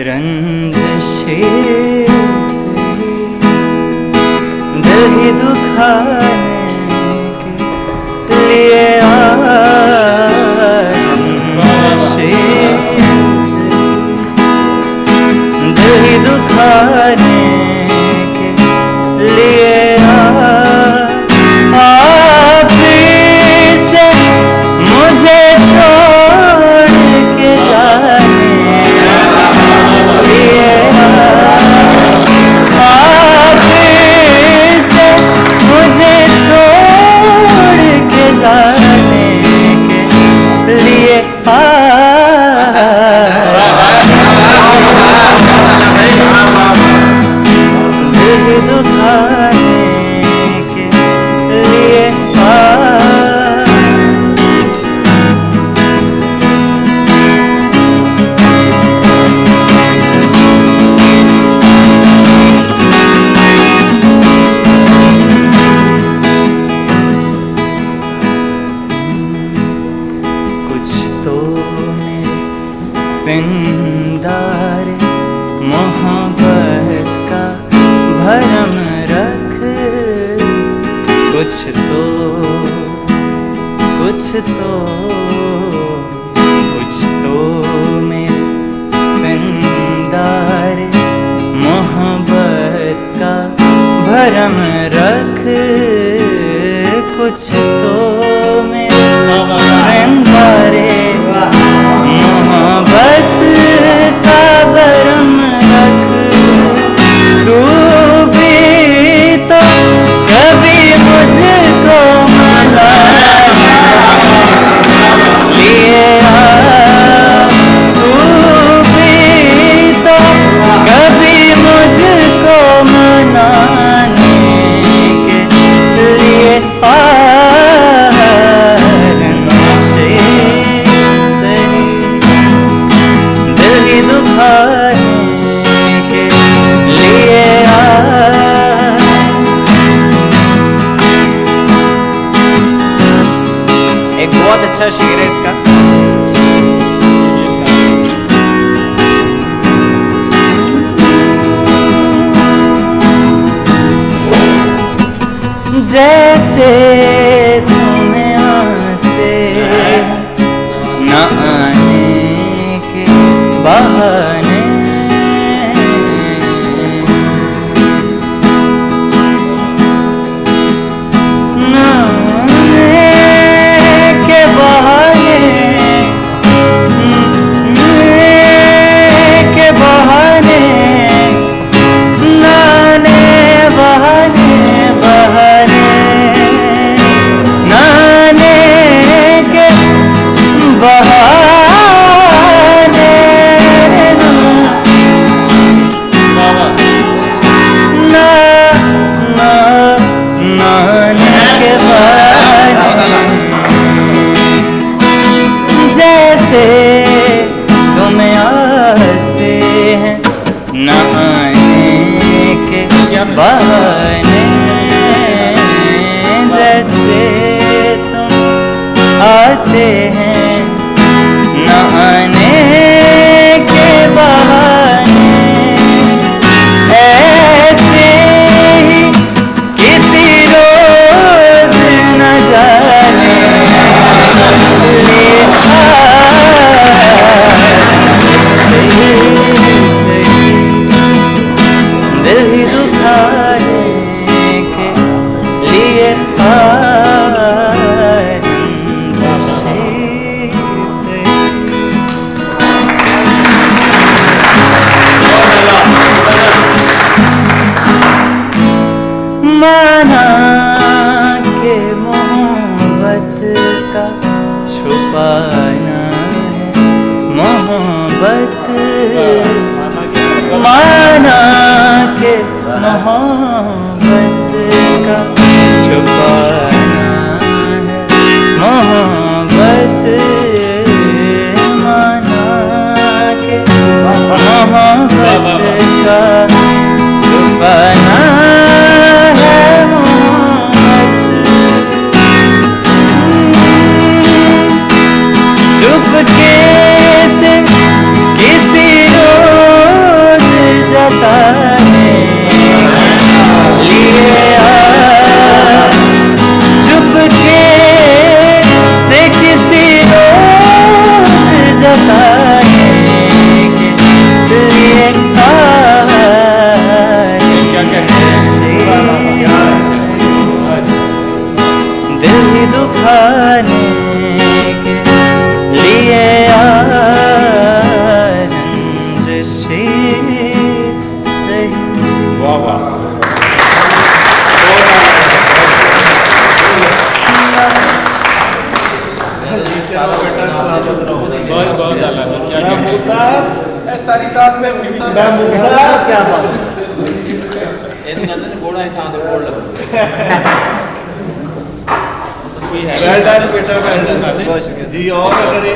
रंजिशे से दिल ही दुखाने के लिए रंजिशे से दिल ही दुखाने के लिए आप से मुझे छोड़ के जाने लिए आप से मुझे छोड़ के जाने के लिए दिल दुखाने के लिए कुछ तो मेरे पिंदार मोहब्बत का भरम रख, कुछ तो मेरे पिंदार मोहब्बत का भरम रख, कुछ तो मेरे पिंदार मोहब्बत का भरम रख। तू भी तो कभी मुझको मनाने लिए तू भी तो कभी मुझको मनाने के लिए रंजिशे से दिल ही दुखाने के लिए एक बहुत अच्छा शेर है इसका। जैसे तुम्हें आते न आने के बहाने, न आने के बहाने, के बहाने, नाने बहाने बहाने, नाने के बहाने, नाने के बहाने, जैसे तुम्हें आते हैं न आने के बहाने, जैसे तुम आते हैं न आने के बहाने, ऐसे ही किसी रोज न जाने दिल ही दुखाने के लिए रंजिशे से। माना के मोहब्बत का छुपाना है मोहब्बत, माना के मोहब्बत का छुपाना है मोहब्बत, माना के मोहब्बत का छुपाना है मोहब्बत, चुपके से किसी रोज बहुत बहुत अल्लाह ने क्या मैं मूसा सारी दात में मूसा मैं मूसा क्या बात ਇਹਨੂੰ ਕਹਿੰਦੇ ਨੇ ਬੋੜਾ ਥਾਂ ਤੇ ਬੋਲ ਲੱਗੂ कोई है वेल डन बेटा वेल सुना दे। डन जी और अगर